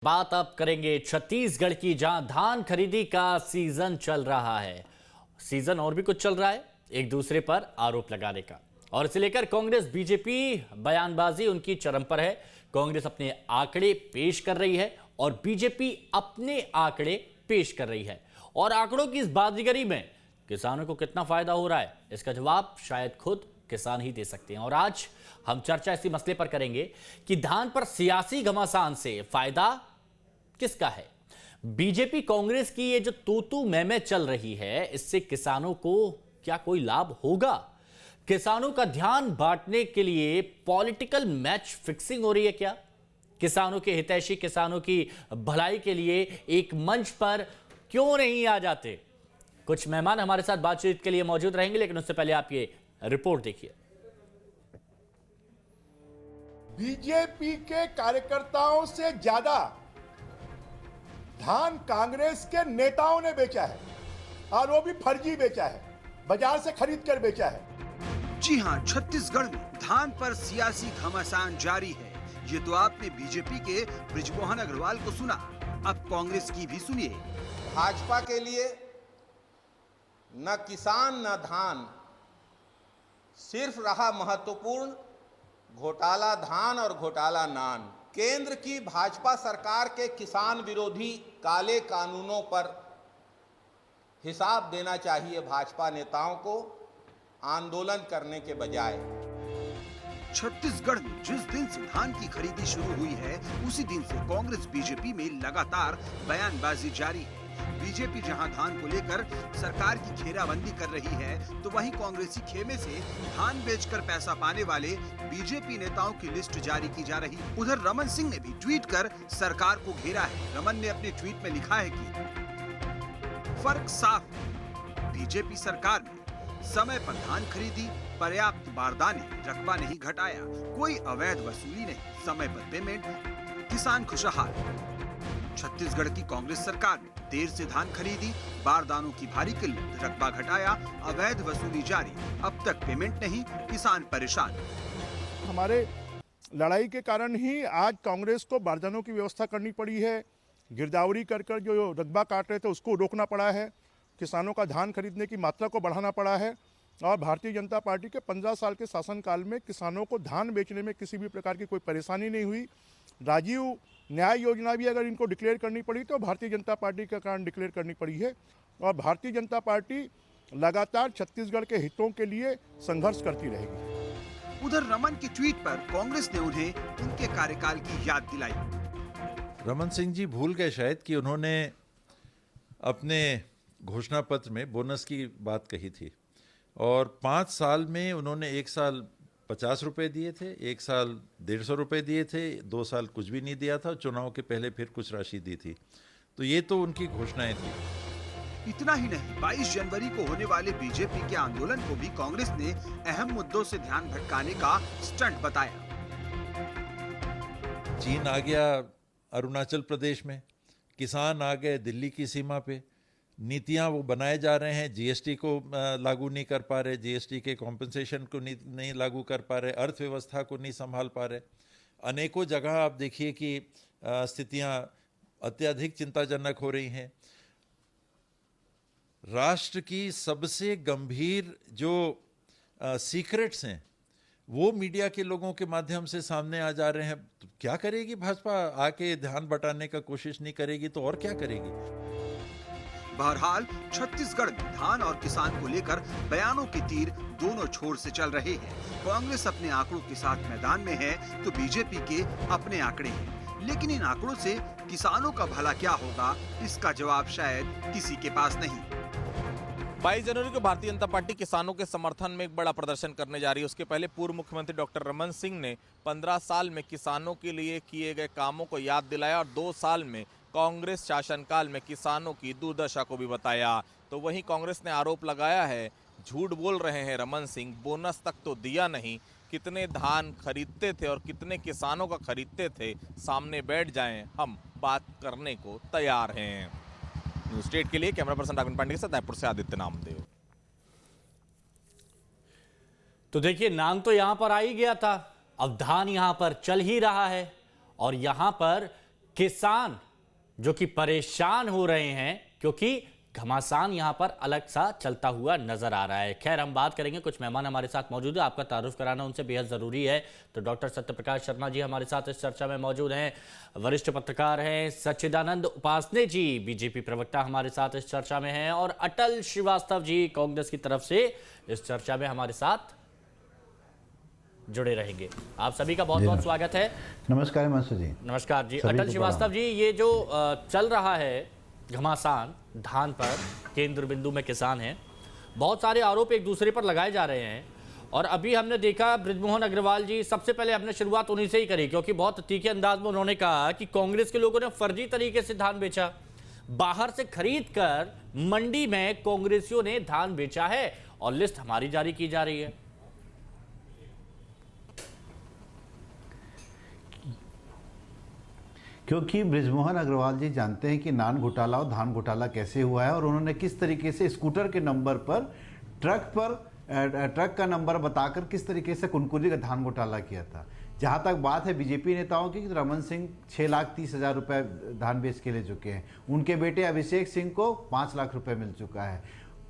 बात अब करेंगे छत्तीसगढ़ की, जहां धान खरीदी का सीजन चल रहा है। सीजन और भी कुछ चल रहा है, एक दूसरे पर आरोप लगाने का, और इसे लेकर कांग्रेस बीजेपी बयानबाजी उनकी चरम पर है। कांग्रेस अपने आंकड़े पेश कर रही है और बीजेपी अपने आंकड़े पेश कर रही है। और आंकड़ों की इस बाजीगरी में किसानों को कितना फायदा हो रहा है, इसका जवाब शायद खुद किसान ही दे सकते हैं। और आज हम चर्चा इसी मसले पर करेंगे कि धान पर सियासी घमासान से फायदा किसका है। बीजेपी कांग्रेस की ये जो तू मैं चल रही है, इससे किसानों को क्या कोई लाभ होगा? किसानों का ध्यान बांटने के लिए पॉलिटिकल मैच फिक्सिंग हो रही है क्या? किसानों के हितैषी, किसानों की भलाई के लिए एक मंच पर क्यों नहीं आ जाते? कुछ मेहमान हमारे साथ बातचीत के लिए मौजूद रहेंगे, लेकिन उससे पहले आप ये रिपोर्ट देखिए। बीजेपी के कार्यकर्ताओं से ज्यादा धान कांग्रेस के नेताओं ने बेचा है, और वो भी फर्जी बेचा है, बाजार से खरीद कर बेचा है। जी हां, छत्तीसगढ़ में धान पर सियासी घमासान जारी है। ये तो आपने बीजेपी के बृजमोहन अग्रवाल को सुना, अब कांग्रेस की भी सुनिए। भाजपा के लिए न किसान न धान, सिर्फ रहा महत्वपूर्ण घोटाला धान और घोटाला नान। केंद्र की भाजपा सरकार के किसान विरोधी काले कानूनों पर हिसाब देना चाहिए भाजपा नेताओं को, आंदोलन करने के बजाय। छत्तीसगढ़ में जिस दिन से धान की खरीदी शुरू हुई है, उसी दिन से कांग्रेस बीजेपी में लगातार बयानबाजी जारी है। बीजेपी जहां धान को लेकर सरकार की घेराबंदी कर रही है, तो वहीं कांग्रेसी खेमे से धान बेचकर पैसा पाने वाले बीजेपी नेताओं की लिस्ट जारी की जा रही है। उधर रमन सिंह ने भी ट्वीट कर सरकार को घेरा है। रमन ने अपने ट्वीट में लिखा है कि फर्क साफ है, बीजेपी सरकार ने समय पर धान खरीदी, पर्याप्त बारदाने, रकबा नहीं घटाया, कोई अवैध वसूली नहीं, समय पर पेमेंट, किसान खुशहाल। छत्तीसगढ़ की कांग्रेस सरकार ने देर से धान खरीदी, बारदानों की भारी किल्लत, रकबा घटाया, अवैध वसूली जारी, अब तक पेमेंट नहीं, किसान परेशान। हमारे लड़ाई के कारण ही आज कांग्रेस को बारदानों की व्यवस्था करनी पड़ी है। गिरदावरी कर कर जो रकबा काट रहे थे उसको रोकना पड़ा है, किसानों का धान खरीदने की मात्रा को बढ़ाना पड़ा है। और भारतीय जनता पार्टी के 15 साल के शासनकाल में किसानों को धान बेचने में किसी भी प्रकार की कोई परेशानी नहीं हुई। राजीव न्याय योजना भी अगर इनको डिक्लेयर करनी पड़ी तो भारतीय जनता पार्टी के कारण डिक्लेयर करनी पड़ी है। और भारतीय जनता पार्टी लगातार छत्तीसगढ़ के हितों के लिए संघर्ष करती रहेगी। उधर रमन के ट्वीट पर कांग्रेस ने उन्हें उनके कार्यकाल की याद दिलाई। रमन सिंह जी भूल गए शायद कि उन्होंने अपने घोषणा पत्र में बोनस की बात कही थी, और 5 साल में उन्होंने 1 साल 50 रुपए दिए थे, 1 साल 150 रुपए दिए थे, 2 साल कुछ भी नहीं दिया था, चुनाव के पहले फिर कुछ राशि दी थी। तो ये तो उनकी घोषणाएं थी। इतना ही नहीं, 22 जनवरी को होने वाले बीजेपी के आंदोलन को भी कांग्रेस ने अहम मुद्दों से ध्यान भटकाने का स्टंट बताया। चीन आ गया अरुणाचल प्रदेश में, किसान आ गए दिल्ली की सीमा पे, नीतियां वो बनाए जा रहे हैं, जीएसटी को लागू नहीं कर पा रहे, जीएसटी के कॉम्पनसेशन को नहीं लागू कर पा रहे, अर्थव्यवस्था को नहीं संभाल पा रहे। अनेकों जगह आप देखिए कि स्थितियां अत्यधिक चिंताजनक हो रही हैं। राष्ट्र की सबसे गंभीर जो सीक्रेट्स हैं वो मीडिया के लोगों के माध्यम से सामने आ जा रहे हैं। तो क्या करेगी भाजपा? आके ध्यान बटाने का कोशिश नहीं करेगी तो और क्या करेगी? बहरहाल छत्तीसगढ़ में धान और किसान को लेकर बयानों के तीर दोनों छोर से चल रहे हैं। कांग्रेस अपने आंकड़ों के साथ मैदान में है, तो बीजेपी के अपने आंकड़े हैं। लेकिन इन आंकड़ों से किसानों का भला क्या होगा, इसका जवाब शायद किसी के पास नहीं। 22 जनवरी को भारतीय जनता पार्टी किसानों के समर्थन में एक बड़ा प्रदर्शन करने जा रही है। उसके पहले पूर्व मुख्यमंत्री डॉक्टर रमन सिंह ने 15 साल में किसानों के लिए किए गए कामों को याद दिलाया और 2 साल में कांग्रेस शासनकाल में किसानों की दुर्दशा को भी बताया। तो वहीं कांग्रेस ने आरोप लगाया है, झूठ बोल रहे हैं रमन सिंह, बोनस तक तो दिया नहीं, कितने धान खरीदते थे और कितने किसानों का खरीदते थे, सामने बैठ जाएं, हम बात करने को तैयार हैं। न्यूज स्टेट के लिए कैमरा पर्सन राघवन पांडे के साथ रायपुर से आदित्य नामदेव। तो देखिए, नाम तो यहां पर आ ही गया था, अब धान यहां पर चल ही रहा है और यहां पर किसान जो कि परेशान हो रहे हैं क्योंकि घमासान यहां पर अलग सा चलता हुआ नजर आ रहा है। खैर, हम बात करेंगे, कुछ मेहमान हमारे साथ मौजूद है, आपका तारुफ कराना उनसे बेहद जरूरी है। तो डॉक्टर सत्यप्रकाश शर्मा जी हमारे साथ इस चर्चा में मौजूद हैं, वरिष्ठ पत्रकार हैं। सच्चिदानंद उपासने जी बीजेपी प्रवक्ता हमारे साथ इस चर्चा में हैं, और अटल श्रीवास्तव जी कांग्रेस की तरफ से इस चर्चा में हमारे साथ जुड़े रहेंगे। आप सभी का बहुत बहुत स्वागत है। नमस्कार हिमांशु जी। नमस्कार जी। अटल श्रीवास्तव जी, ये जो चल रहा है घमासान धान पर, केंद्र बिंदु में किसान हैं, बहुत सारे आरोप एक दूसरे पर लगाए जा रहे हैं, और अभी हमने देखा बृजमोहन अग्रवाल जी, सबसे पहले हमने शुरुआत उन्हीं से ही करी, क्योंकि बहुत तीखे अंदाज में उन्होंने कहा कि कांग्रेस के लोगों ने फर्जी तरीके से धान बेचा, बाहर से खरीद कर मंडी में कांग्रेसियों ने धान बेचा है, और लिस्ट हमारी जारी की जा रही है। क्योंकि बृजमोहन अग्रवाल जी जानते हैं कि नान घोटाला और धान घोटाला कैसे हुआ है, और उन्होंने किस तरीके से स्कूटर के नंबर पर ट्रक का नंबर बताकर किस तरीके से कुनकुरी का धान घोटाला किया था। जहां तक बात है बीजेपी नेताओं की, रमन सिंह 6,30,000 रुपए धान बेच के ले चुके हैं, उनके बेटे अभिषेक सिंह को 5 लाख रुपए मिल चुका है,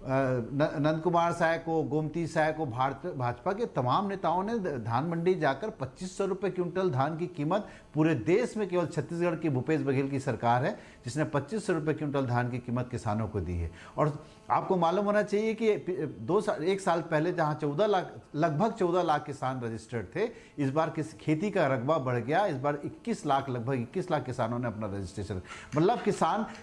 नंद कुमार साय को, गोमती साय को, भाजपा के तमाम नेताओं ने धान मंडी जाकर 2500 रुपए क्विंटल धान की कीमत, पूरे देश में केवल छत्तीसगढ़ की भूपेश बघेल की सरकार है जिसने 2500 रुपए क्विंटल धान की कीमत किसानों को दी है। और आपको मालूम होना चाहिए कि एक साल पहले जहां 14 लाख, लगभग 14 लाख किसान रजिस्टर्ड थे, इस बार खेती का रकबा बढ़ गया, इस बार 21 लाख, लगभग 21 लाख किसानों ने अपना रजिस्ट्रेशन, मतलब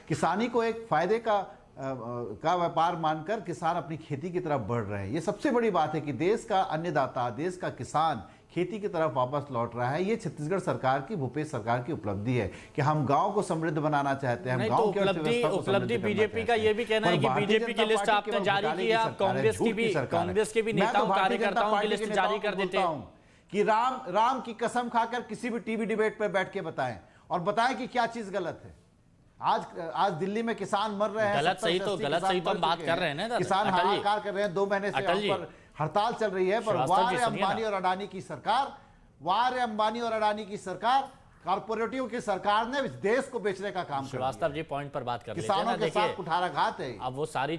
किसानी को एक फायदे का व्यापार मानकर किसान अपनी खेती की तरफ बढ़ रहे हैं। ये सबसे बड़ी बात है कि देश का अन्नदाता, देश का किसान खेती की तरफ वापस लौट रहा है। ये छत्तीसगढ़ सरकार की, भूपेश सरकार की उपलब्धि है कि हम गांव को समृद्ध बनाना चाहते हैं, हम गांव की अर्थव्यवस्था को उपलब्धि बीजेपी का ये भी कहना है कि बीजेपी की लिस्ट आपने जारी की है, कांग्रेस के भी नेताओं, कार्यकर्ताओं की लिस्ट जारी कर देते हैं कि राम की कसम खाकर किसी भी टीवी डिबेट पर बैठ के बताएं, और बताएं कि क्या चीज गलत है। आज दिल्ली में किसान मर रहे हैं, गलत सही तो हम बात कर रहे हैं ना, किसान हाहाकार कर रहे हैं, 2 महीने से यहाँ पर हड़ताल चल रही है, पर वाह रे अंबानी और अडानी की सरकार, वाह रे अंबानी और अडानी की सरकार, कॉर्पोरेटिव की सरकार ने इस देश को बेचने का काम किया। श्रीवास्तव जी पॉइंट पर बात कर रहे हैं, किसानों के साथ कुठाराघात है। अब वो सारी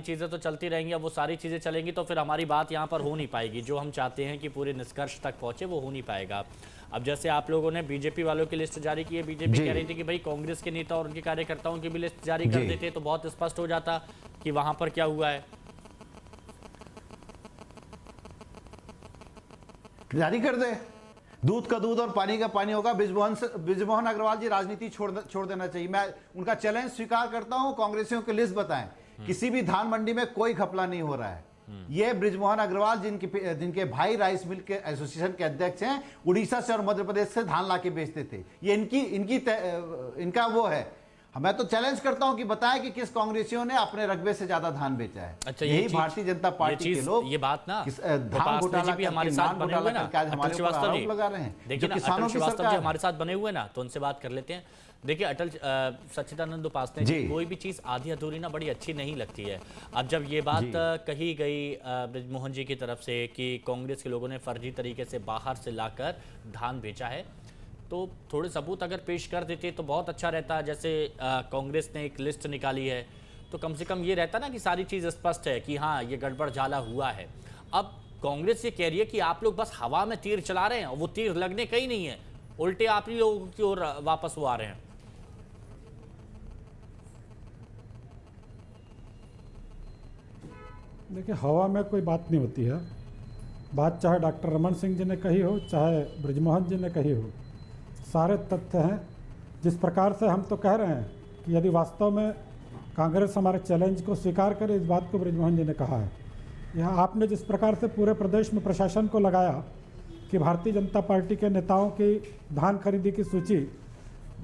चीजें तो चलती रहेंगी, अब वो सारी चीजें चलेंगी तो फिर हमारी बात यहाँ पर हो नहीं पाएगी, जो हम चाहते हैं कि पूरे निष्कर्ष तक पहुंचे वो हो नहीं पाएगा। अब जैसे आप लोगों ने बीजेपी वालों की लिस्ट जारी की है, बीजेपी कह रही थी कि भाई कांग्रेस के नेता और उनके कार्यकर्ताओं की भी लिस्ट जारी कर देते तो बहुत स्पष्ट हो जाता कि वहां पर क्या हुआ है। जारी कर दे, दूध का दूध और पानी का पानी होगा। बृजमोहन अग्रवाल जी राजनीति छोड़ देना चाहिए। मैं उनका चैलेंज स्वीकार करता हूं, कांग्रेसियों की लिस्ट बताएं, किसी भी धान मंडी में कोई घपला नहीं हो रहा है। ये बृजमोहन अग्रवाल जिनके भाई राइस मिल के एसोसिएशन के अध्यक्ष हैं, उड़ीसा से और मध्य प्रदेश से धान लाके बेचते थे, ये इनका वो है। मैं तो चैलेंज करता हूं कि बताएं कि किस कांग्रेसियों ने अपने रकबे से ज्यादा धान बेचा है। अच्छा, यही भारतीय जनता पार्टी के लोग ये बात ना धान घोटाला भी हमारे साथ बने हुए ना, अटल श्रीवास्तव जी लगा रहे हैं, देखिए ना, अटल श्रीवास्तव जी हमारे साथ बने हुए ना, तो उनसे बात कर लेते हैं। देखिए अटल सच्चिदानंद उपासने जी, कोई भी चीज आधी अधूरी ना बड़ी अच्छी नहीं लगती है। अब जब ये बात कही गई बृजमोहन जी की तरफ से कि कांग्रेस के लोगों ने फर्जी तरीके से बाहर से लाकर धान बेचा है, तो थोड़े सबूत अगर पेश कर देते तो बहुत अच्छा रहता। जैसे कांग्रेस ने एक लिस्ट निकाली है, तो कम से कम ये रहता ना कि सारी चीज़ स्पष्ट है कि हाँ ये गड़बड़ झाला हुआ है। अब कांग्रेस ये कह रही है कि आप लोग बस हवा में तीर चला रहे हैं, और वो तीर लगने का ही नहीं है, उल्टे आप ही लोगों की ओर वापस वो आ रहे हैं। देखिए, हवा में कोई बात नहीं होती है। बात चाहे डॉक्टर रमन सिंह जी ने कही हो, चाहे बृजमोहन जी ने कही हो, सारे तथ्य हैं। जिस प्रकार से हम तो कह रहे हैं कि यदि वास्तव में कांग्रेस हमारे चैलेंज को स्वीकार करे, इस बात को बृजमोहन जी ने कहा है। यहाँ आपने जिस प्रकार से पूरे प्रदेश में प्रशासन को लगाया कि भारतीय जनता पार्टी के नेताओं की धान खरीदी की सूची,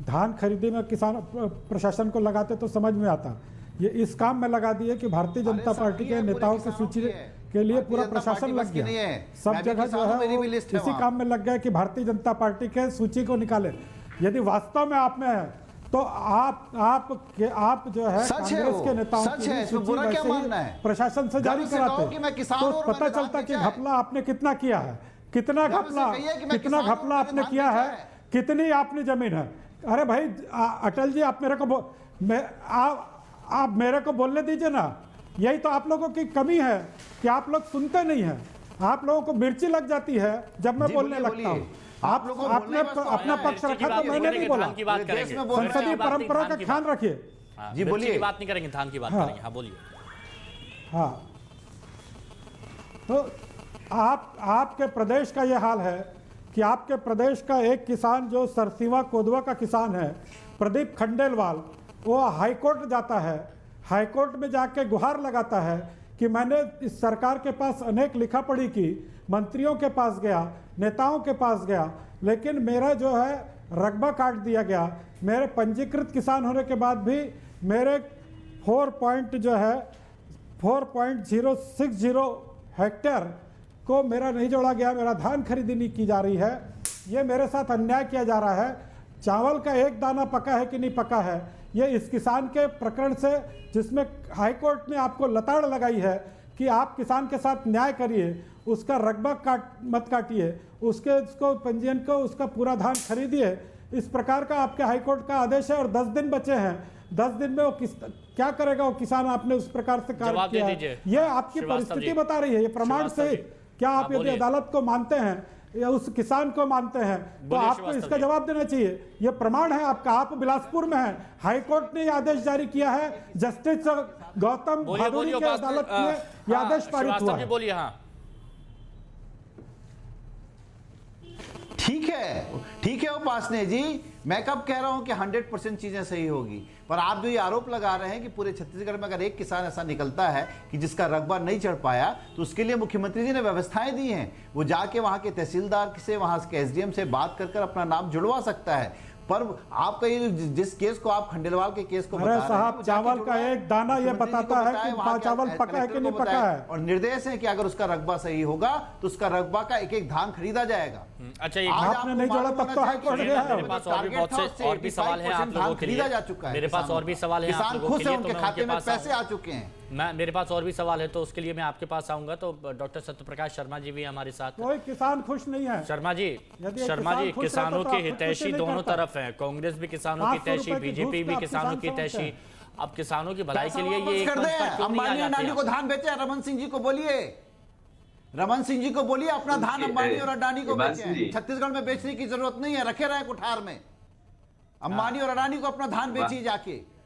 धान खरीदी में किसान प्रशासन को लगाते तो समझ में आता, ये इस काम में लगा दिए कि भारतीय जनता पार्टी के नेताओं की सूची के लिए पूरा प्रशासन लग गया, सब जगह जो है इसी काम में लग गया कि भारतीय जनता पार्टी के सूची को निकाले। यदि वास्तव में आप में है तो आप जो है कांग्रेस के नेताओं की सूची वैसे ही प्रशासन से जारी कराते तो पता चलता कि घपला आपने कितना किया है, कितना घपला आपने किया है, कितनी आपने जमीन है। अरे भाई अटल जी, आप मेरे को आप मेरे को बोलने दीजिए ना। यही तो आप लोगों की कमी है कि आप लोग सुनते नहीं हैं। आप लोगों को मिर्ची लग जाती है जब मैं बोलने लगता हूँ। आपने अपना पक्ष रखा तो मैंने नहीं बोला। संसदीय परंपरा का ख्याल रखिए। जी बोलिए। बात नहीं करेंगे, धान की बात करेंगे। हाँ बोलिए। हाँ, तो आपके प्रदेश का ये हाल है कि आपके प्रदेश का एक किसान जो सरसीवा कोदवा का किसान है, प्रदीप खंडेलवाल, वो हाईकोर्ट जाता है। हाईकोर्ट में जाके गुहार लगाता है कि मैंने इस सरकार के पास अनेक लिखा पढ़ी की, मंत्रियों के पास गया, नेताओं के पास गया, लेकिन मेरा जो है रकबा काट दिया गया। मेरे पंजीकृत किसान होने के बाद भी मेरे 4.060 हेक्टेयर को मेरा नहीं जोड़ा गया। मेरा धान खरीदी नहीं की जा रही है। ये मेरे साथ अन्याय किया जा रहा है। चावल का एक दाना पका है कि नहीं पका है, ये इस किसान के प्रकरण से, जिसमें हाईकोर्ट ने आपको लताड़ लगाई है कि आप किसान के साथ न्याय करिए, उसका रकबा मत काटिए, उसको पंजीयन को उसका पूरा धान खरीदिए। इस प्रकार का आपके हाईकोर्ट का आदेश है और 10 दिन बचे हैं। 10 दिन में वो क्या करेगा वो किसान? आपने उस प्रकार से कार्य किया है। ये आपकी परिस्थिति बता रही है, ये प्रमाण से। क्या आप यदि अदालत को मानते हैं या उस किसान को मानते हैं तो आपको इसका जवाब देना चाहिए। ये प्रमाण है आपका। आप बिलासपुर में हैं, हाईकोर्ट ने ये आदेश जारी किया है, जस्टिस गौतम भादुड़ी की अदालत में ये आदेश पारित हुआ है। बोलिए। हाँ ठीक है उपासने जी, मैं कब कह रहा हूं कि 100% चीजें सही होगी, पर आप जो ये आरोप लगा रहे हैं कि पूरे छत्तीसगढ़ में अगर एक किसान ऐसा निकलता है कि जिसका रकबा नहीं चढ़ पाया, तो उसके लिए मुख्यमंत्री जी ने व्यवस्थाएं दी हैं। वो जाके वहां के तहसीलदार से, वहां के एसडीएम से बात कर अपना नाम जुड़वा सकता है। पर आपका ये जिस केस को आप खंडेलवाल के केस को बता रहे हैं, साहब चावल का एक दाना ये बताता है कि चावल पका है कि नहीं पका है, और निर्देश है कि अगर उसका रकबा सही होगा तो उसका रकबा का एक एक धान खरीदा जाएगा। अच्छा, आपने नहीं जोड़ा तब तो हाईकोर्ट गया है। मेरे पास और भी बहुत से और भी सवाल हैं आप लोगों के लिए। खरीदा जा चुका है, मेरे पास और भी सवाल हैं आप लोगों के लिए, उनके खाते में पैसे आ चुके हैं। मेरे पास और भी सवाल है तो उसके लिए मैं आपके पास आऊंगा। तो डॉक्टर सत्यप्रकाश शर्मा जी भी हमारे साथ। कोई किसान खुश नहीं है। शर्मा जी किसानों के हितैषी दोनों तरफ हैं। कांग्रेस भी किसानों की हितैषी, बीजेपी भी किसानों की हितैषी। अब किसानों की भलाई के लिए ये अंबानी अडानी को धान बेचे। रमन सिंह जी को बोलिए, रमन सिंह जी को बोलिए अपना धान अंबानी और अडानी को बेचे। छत्तीसगढ़ में बेचने की जरूरत नहीं है, रखे रहे कुठार में। अंबानी और अडानी को अपना धान बेचिए जाके।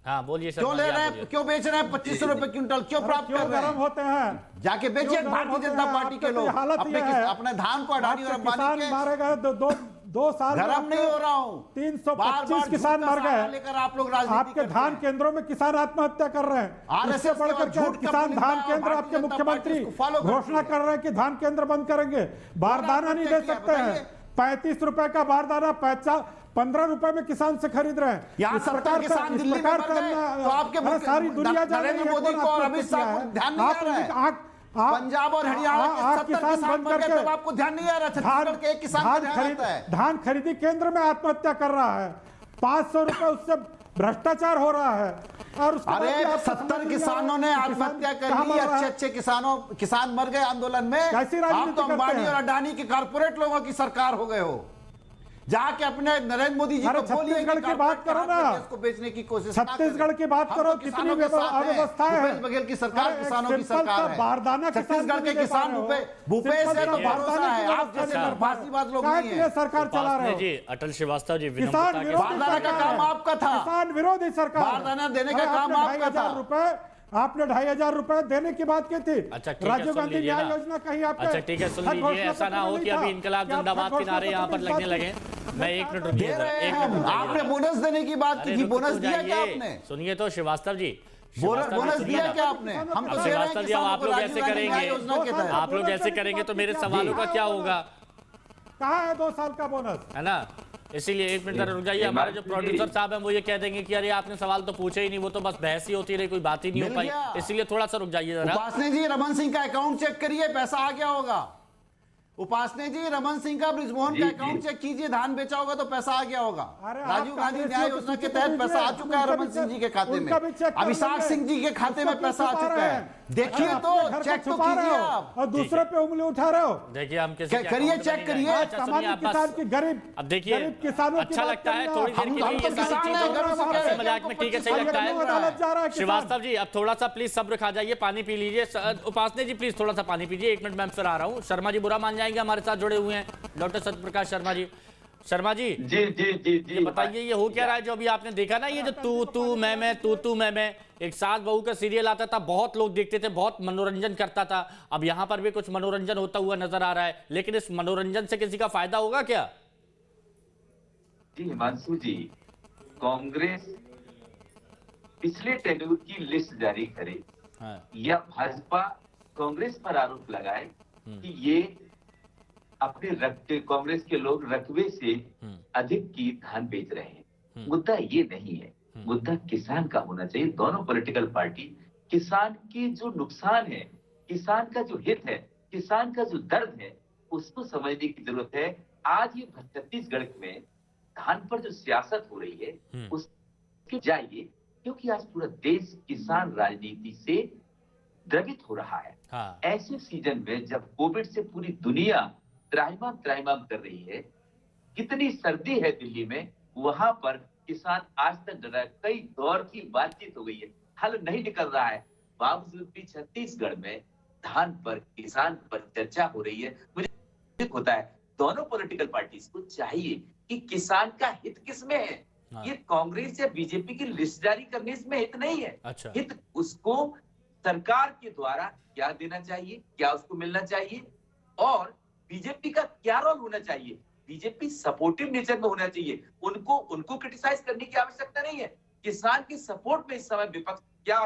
हाँ बोलिए। क्यों ले रहे हैं, क्यों बेच रहे हैं 2500 रुपए क्विंटल, क्यों प्राप्त कर रहे हैं? होते हैं जाके बेचिए भारतीय जनता पार्टी के लोग अपने धान को अडानी और अंबानी के। मारे गए 2 साल गरम नहीं हो रहा हूँ, 325 किसान मर गए लेकर आप लोग राजनीति आपके धान केंद्रों में। किसान आत्महत्या कर रहे हैं। इससे बढ़कर किसान धान केंद्र आपके मुख्यमंत्री घोषणा कर रहे हैं कि धान केंद्र बंद करेंगे। बारदाना नहीं दे सकते हैं। 35 रुपए का बारदाना 15 रुपए में किसान से खरीद रहे हैं। यहाँ सरकार किसान दिल्ली में मर गए, तो आपके सारी दुनिया नरेंद्र मोदी को और अमित शाह को ध्यान नहीं आ रहा है। पंजाब और हरियाणा के 70 किसान मर गए, तो आपको ध्यान नहीं आ रहा। छत्तीसगढ़ के एक किसान धान खरीदी केंद्र में आत्महत्या कर रहा है। 500 रुपए उससे भ्रष्टाचार हो रहा है। और अरे 70 किसानों ने आत्महत्या कर ली। अच्छे किसान मर गए आंदोलन में। आप तो अंबानी और अडानी के कारपोरेट लोगों की सरकार हो गए हो। जाके अपने नरेंद्र मोदी जी को बोलिए छत्तीसगढ़ की बात करो ना, इसको बेचने की कोशिश। छत्तीसगढ़ की बात करो, कितनी व्यवस्था है। भूपेश बघेल की सरकार किसानों की सरकार है। बारदाना छत्तीसगढ़ के किसान भूपेश से तो भरोसा है। आप जैसे फांसीबाज लोग नहीं है। सरकार चला रहे जी। अटल श्रीवास्तव जी, बारदाना का काम आपका था। किसान विरोधी सरकार, बारदाना देने का काम आपका था। आपने 2500 रुपए देने की बात की थी। अच्छा, राजीव गांधी न्याय योजना कहीं आपने। अच्छा ठीक है, सुन लीजिए। ऐसा ना हो कि अभी इनकलाब जिंदाबाद के नारे यहाँ पर लगने लगे। मैं 1 मिनट रुकिए। आपने बोनस देने की बात की थी, बोनस दिया क्या आपने? सुनिए तो श्रीवास्तव जी, बोनस दिया क्या आपने? हम तो श्रीवास्तव जी, आप लोग ऐसे करेंगे, आप लोग ऐसे करेंगे तो मेरे सवालों का क्या होगा? कहाँ है 2 साल का बोनस, है ना? इसीलिए 1 मिनट रुक जाइए। हमारे जो प्रोड्यूसर साहब हैं वो ये कह देंगे कि अरे आपने सवाल तो पूछे ही नहीं, वो तो बस बहस ही होती रही, कोई बात ही नहीं हो पाई। इसलिए थोड़ा सा रुक जाइए जरा। उपासने जी, रमन सिंह का अकाउंट चेक करिए, पैसा आ गया होगा। उपासने जी, रमन सिंह का बृजमोहन का अकाउंट चेक कीजिए, धान बेचा होगा तो पैसा आ गया होगा। अरे राजीव आप गांधी न्याय कांग्रेसियों योजना की के सूची तहत पैसा आ दीजिए, चुका है उनका रमन भी सिंह जी के खाते में, उनका भी चेक कर अभिषेक लेंगे। सिंह जी के खाते में उसका पैसा आ क्यों चुका छुपा है, रहे हैं? देखिए अरे तो अपने घर को चेक तो छुपा रहे कीजिए हो आप। और दूसरे पे उंगली उठा रहे हो। देखिए हम किसी के करिए, अकाउंट में चेक नहीं करिए। जाएंगे। आज अच्छा, सामान्य सुनिए, आप किसान बस- की गरीब अब देखिए गरीब किसानों की अच्छा बात लगता है करिए थोड़ी आप। देर के हम लिए तो ये सारी किसान हैं, चीजें गर्व से कह रहे हंसी हैं, मजाक में ठीक है, सही लगता है। अदालत जा रहा है श्रीवास्तव किसान। जी अब थोड़ा सा प्लीज सब्र खा जाइए, पानी पी लीजिए। उपासने जी प्लीज थोड़ा सा पानी पीजिए, 1 मिनट मैं फिर आ रहा हूँ। शर्मा जी बुरा मान जाएंगे, हमारे साथ जुड़े हुए हैं डॉक्टर सत्यप्रकाश शर्मा जी। शर्मा जी जी जी जी जी ये बताइए, ये हो क्या रहा है जो अभी आपने देखा ना, ये जो तू मैं तू एक सास बहू का सीरियल आता था, बहुत लोग देखते थे, बहुत मनोरंजन करता था। अब यहाँ पर भी कुछ मनोरंजन होता हुआ नजर आ रहा है, लेकिन इस मनोरंजन से किसी का फायदा होगा क्या? जी हिमांशु जी, कांग्रेस पिछले टेन्यूर की लिस्ट जारी करे या भाजपा कांग्रेस पर आरोप लगाए कि ये अपने कांग्रेस के लोग रकबे से अधिक की धान बेच रहे हैं, मुद्दा ये नहीं है, मुद्दा किसान का होना चाहिए। दोनों पॉलिटिकल पार्टी किसान के जो नुकसान है, किसान का जो हित है, किसान का जो दर्द है, उसको समझने की जरूरत है। आज ये छत्तीसगढ़ में धान पर जो सियासत हो रही है उसके जाइए, क्योंकि आज पूरा देश किसान राजनीति से द्रवित हो रहा है। ऐसे सीजन में जब कोविड से पूरी दुनिया त्राहिमाम कर रही है, कितनी सर्दी है दिल्ली में, वहां पर किसान आज तक डरा है। कई दौर की बातचीत हो गई है, हल नहीं निकल रहा है, बावजूद भी छत्तीसगढ़ में धान पर, किसान पर चर्चा हो रही है। मुझे होता है दोनों पॉलिटिकल पार्टीज को चाहिए कि किसान का हित किसमें है। ये कांग्रेस या बीजेपी की लिस्ट जारी करने इसमें हित नहीं है। अच्छा। हित उसको सरकार के द्वारा क्या देना चाहिए, क्या उसको मिलना चाहिए, और बीजेपी का क्या रोल होना चाहिए। बीजेपी सपोर्टिव नेचर में होना चाहिए, उनको क्रिटिसाइज करने की आवश्यकता नहीं है। किसान के सपोर्ट में इस समय विपक्ष क्या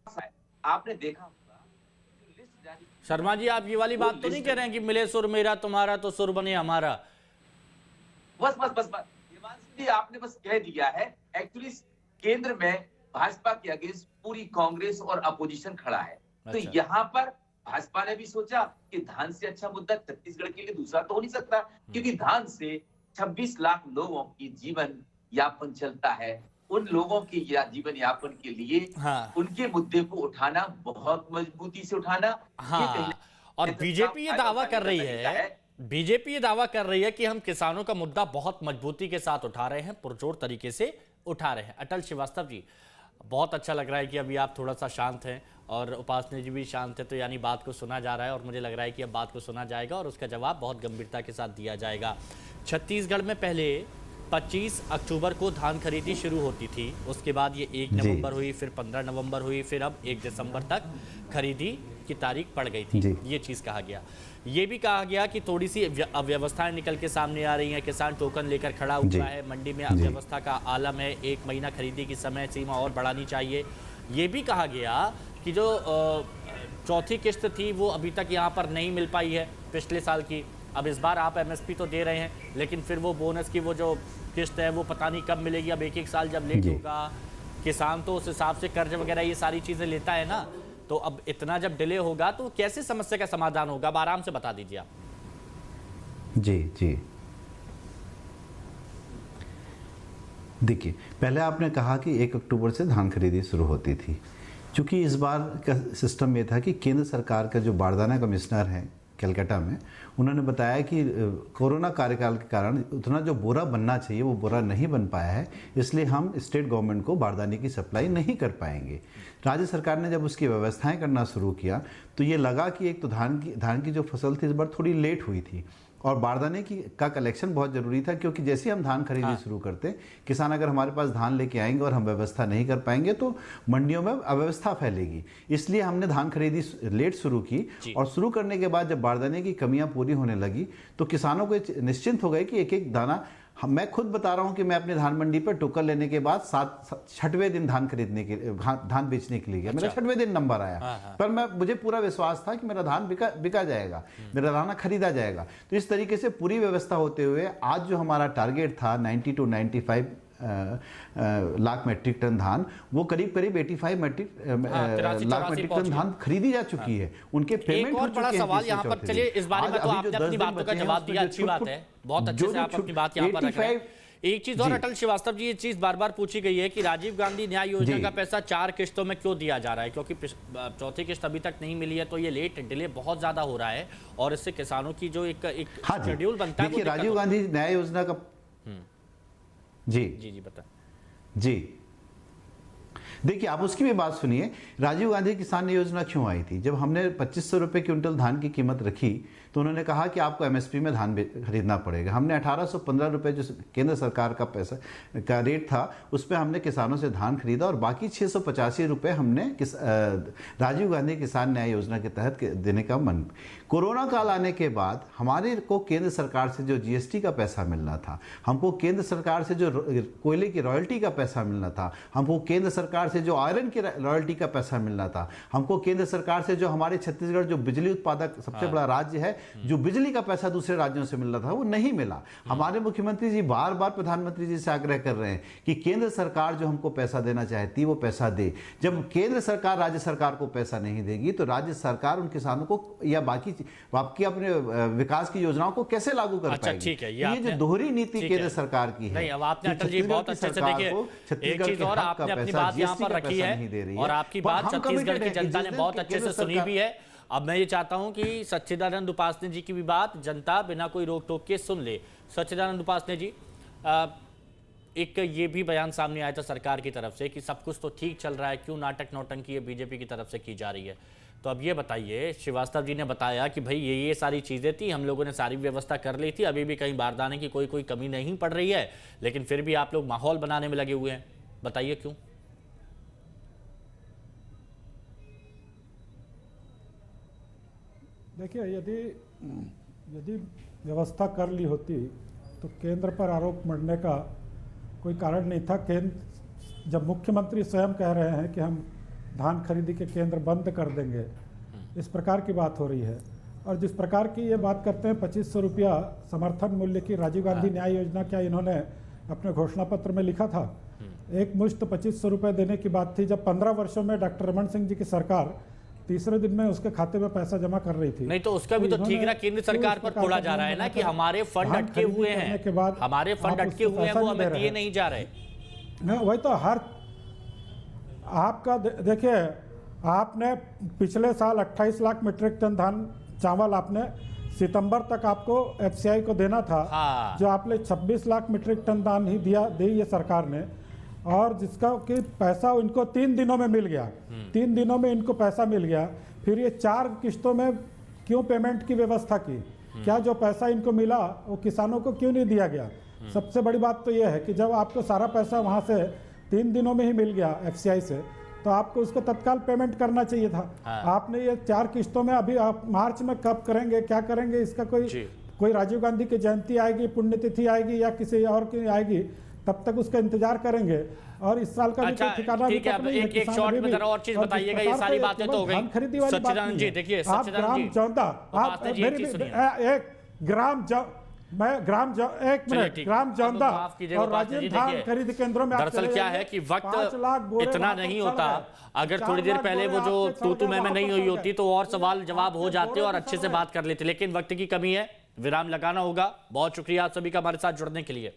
है, आपने देखा होगा। लिस्ट जारी, शर्मा जी आप ये वाली बात तो नहीं कह रहे हैं कि मिले सुर मेरा तुम्हारा तो सुर बने हमारा? बस हिमांशु जी आपने बस कह दिया है। एक्चुअली केंद्र में भाजपा के अगेंस्ट पूरी कांग्रेस और अपोजिशन खड़ा है। तो यहाँ पर भाजपा ने भी सोचा कि धान से अच्छा मुद्दा छत्तीसगढ़ के लिए दूसरा तो हो नहीं सकता, क्योंकि धान से 26 लाख लोगों की जीवन यापन चलता है। उन लोगों के जीवन यापन के लिए उनके मुद्दे को उठाना, बहुत मजबूती से उठाना। और बीजेपी ये दावा कर रही है, बीजेपी ये दावा कर रही है कि हम किसानों का मुद्दा बहुत मजबूती के साथ उठा रहे हैं, पुरजोर तरीके से उठा रहे हैं। अटल श्रीवास्तव जी, बहुत अच्छा लग रहा है कि अभी आप थोड़ा सा शांत हैं और उपासने जी भी शांत है, तो यानी बात को सुना जा रहा है, और मुझे लग रहा है कि अब बात को सुना जाएगा और उसका जवाब बहुत गंभीरता के साथ दिया जाएगा। छत्तीसगढ़ में पहले 25 अक्टूबर को धान खरीदी शुरू होती थी, उसके बाद ये 1 नवंबर हुई, फिर 15 नवंबर हुई, फिर अब 1 दिसंबर तक खरीदी की तारीख पड़ गई थी। ये चीज़ कहा गया। ये भी कहा गया कि थोड़ी सी अव्यवस्थाएं निकल के सामने आ रही हैं, किसान टोकन लेकर खड़ा हुआ है, मंडी में अव्यवस्था का आलम है, 1 महीना खरीदी की समय सीमा और बढ़ानी चाहिए। ये भी कहा गया कि जो चौथी किस्त थी वो अभी तक यहाँ पर नहीं मिल पाई है पिछले साल की। अब इस बार आप MSP तो दे रहे हैं, लेकिन फिर वो बोनस की वो जो किस्त है वो पता नहीं कब मिलेगी। अब एक साल जब लेट होगा, किसान तो उस हिसाब से कर्ज वगैरह ये सारी चीज़ें लेता है ना, तो अब इतना जब डिले होगा तो कैसे समस्या का समाधान होगा? अब आराम से बता दीजिए आप। जी देखिए, पहले आपने कहा कि 1 अक्टूबर से धान खरीदी शुरू होती थी। क्योंकि इस बार का सिस्टम ये था कि केंद्र सरकार का जो बारदाना कमिश्नर है कलकत्ता में, उन्होंने बताया कि कोरोना कार्यकाल के कारण उतना जो बोरा बनना चाहिए वो बोरा नहीं बन पाया है, इसलिए हम स्टेट गवर्नमेंट को बारदाने की सप्लाई नहीं कर पाएंगे। राज्य सरकार ने जब उसकी व्यवस्थाएं करना शुरू किया तो ये लगा कि एक तो धान की जो फसल थी इस बार थोड़ी लेट हुई थी, और बारदाने का कलेक्शन बहुत ज़रूरी था, क्योंकि जैसे हम धान खरीदी शुरू करते, किसान अगर हमारे पास धान लेके आएंगे और हम व्यवस्था नहीं कर पाएंगे तो मंडियों में अव्यवस्था फैलेगी। इसलिए हमने धान खरीदी लेट शुरू की, और शुरू करने के बाद जब बारदाने की कमियां पूरी होने लगी तो किसानों को निश्चिंत हो गए कि एक एक दाना, मैं खुद बता रहा हूं कि मैं अपने धान मंडी पर टोकन लेने के बाद 6वें दिन धान खरीदने के धान बेचने के लिए गया। मेरा 6वें दिन नंबर आया, पर मुझे पूरा विश्वास था कि मेरा धान बिका जाएगा, मेरा दाना खरीदा जाएगा। तो इस तरीके से पूरी व्यवस्था होते हुए आज जो हमारा टारगेट था 90 to 95 लाख मेट्रिक टन धान, वो करीब 85 लाख मेट्रिक टन धान खरीदी जा चुकी है, उनके पेमेंट एक और बड़ा सवाल यहाँ पर, चलिए इस बारे में तो आपने अपनी बातों का जवाब दिया, अच्छी बात है, बहुत अच्छे से आप अपनी बात यहाँ पर रख रहे हैं। एक चीज और अटल श्रीवास्तव जी, ये चीज बार बार पूछी गई है कि राजीव गांधी न्याय योजना का पैसा 4 किस्तों में क्यों दिया जा रहा है, क्योंकि चौथी किस्त अभी तक नहीं मिली है, तो ये लेट डिले बहुत ज्यादा हो रहा है और इससे किसानों की जो एक शेड्यूल बनता है। देखिए राजीव गांधी न्याय योजना का जी जी जी बता जी देखिए, आप उसकी भी बात सुनिए। राजीव गांधी किसान योजना क्यों आई थी? जब हमने 2500 रुपए क्विंटल धान की कीमत रखी तो उन्होंने कहा कि आपको एमएसपी में धान खरीदना पड़ेगा। हमने 1815 रुपए जो केंद्र सरकार का पैसा का रेट था उस पर हमने किसानों से धान खरीदा और बाकी 685 रुपए हमने राजीव गांधी किसान न्याय योजना के तहत देने का मन। कोरोना काल आने के बाद हमारे को केंद्र सरकार से जो जीएसटी का पैसा मिलना था, हमको केंद्र सरकार से जो कोयले की रॉयल्टी का पैसा मिलना था, हमको केंद्र सरकार से जो आयरन की रॉयल्टी का पैसा मिलना था, हमको केंद्र सरकार से जो हमारे छत्तीसगढ़ जो बिजली उत्पादक सबसे बड़ा राज्य है, जो बिजली का पैसा दूसरे राज्यों से मिल रहा था, वो नहीं मिला। हमारे मुख्यमंत्री जी बार बार प्रधानमंत्री जी से आग्रह कर रहे हैं कि केंद्र सरकार जो हमको पैसा देना चाहती वो पैसा दे। जब केंद्र सरकार राज्य सरकार को पैसा नहीं देगी तो राज्य सरकार उन किसानों को या बाकी अपने विकास की योजनाओं को कैसे लागू कर पाएगी? ठीक है, ये जो दोहरी नीति केंद्र सरकार की है। नहीं, अब आपने अटल जी बहुत अच्छे से देखिए, एक चीज और आपने अपनी बात यहाँ पर रखी है और आपकी बात छत्तीसगढ़ की जनता ने बहुत अच्छे से सुनी भी है। अब मैं ये चाहता हूं कि सच्चिदानंद उपासने जी की भी बात जनता बिना कोई रोक टोक के सुन ले। सच्चिदानंद उपासने जी, एक ये भी बयान सामने आया था सरकार की तरफ से कि सब कुछ तो ठीक चल रहा है, क्यों नाटक नौटंकी ये बीजेपी की तरफ से की जा रही है। तो अब ये बताइए, श्रीवास्तव जी ने बताया कि भाई ये सारी चीज़ें थी, हम लोगों ने सारी व्यवस्था कर ली थी, अभी भी कहीं बारदाने की कोई कमी नहीं पड़ रही है, लेकिन फिर भी आप लोग माहौल बनाने में लगे हुए हैं, बताइए क्यों? देखिए, यदि व्यवस्था कर ली होती तो केंद्र पर आरोप मढ़ने का कोई कारण नहीं था। केंद्र जब मुख्यमंत्री स्वयं कह रहे हैं कि हम धान खरीदी के केंद्र बंद कर देंगे, इस प्रकार की बात हो रही है। और जिस प्रकार की ये बात करते हैं 2500 रुपया समर्थन मूल्य की राजीव गांधी न्याय योजना, क्या इन्होंने अपने घोषणा पत्र में लिखा था? एक मुश्त 2500 रुपये देने की बात थी जब 15 वर्षों में डॉक्टर रमन सिंह जी की सरकार तीसरे दिन में उसके खाते में पैसा जमा कर रही थी। नहीं तो उसका भी तो ठीक ना, केंद्र सरकार पर फोड़ा जा रहा है ना कि हमारे फंड अटके हुए हैं, हमारे फंड अटके हुए हैं, वो हमें दिए नहीं जा रहे। ना वही तो हर आपका देखिए, आपने पिछले साल 28 लाख मीट्रिक टन धान चावल आपने सितंबर तक आपको एफसीआई को देना था। हाँ। जो आपने 26 लाख मीट्रिक टन धान ही दी ये सरकार ने, और जिसका कि पैसा इनको 3 दिनों में मिल गया। 3 दिनों में इनको पैसा मिल गया। फिर ये 4 किस्तों में क्यों पेमेंट की व्यवस्था की? क्या जो पैसा इनको मिला वो किसानों को क्यों नहीं दिया गया? सबसे बड़ी बात तो ये है कि जब आपको सारा पैसा वहाँ से 3 दिनों में ही मिल गया एफसीआई से, तो आपको उसको तत्काल पेमेंट करना चाहिए था। आपने ये 4 किस्तों में, अभी आप मार्च में कब करेंगे, क्या करेंगे, इसका कोई राजीव गांधी की जयंती आएगी, पुण्यतिथि आएगी या किसी और की आएगी, तब तक उसका इंतजार करेंगे। और इस साल का अच्छा, ठिकाना ठीक है। अब एक शॉर्ट में जरा और चीज बताइएगा, ये सारी बातें तो हो गई। सच्चिदानंद जी देखिए, सच्चिदानंद जी ग्राम जौंदा और राजेंद्र धान खरीद केंद्रों में दरअसल क्या है कि वक्त इतना नहीं होता। अगर थोड़ी देर पहले वो जो तू मैं नहीं हुई होती तो और सवाल जवाब हो जाते और अच्छे से बात कर लेते, लेकिन वक्त की कमी है, विराम लगाना होगा। बहुत शुक्रिया आप सभी का हमारे साथ जुड़ने के लिए।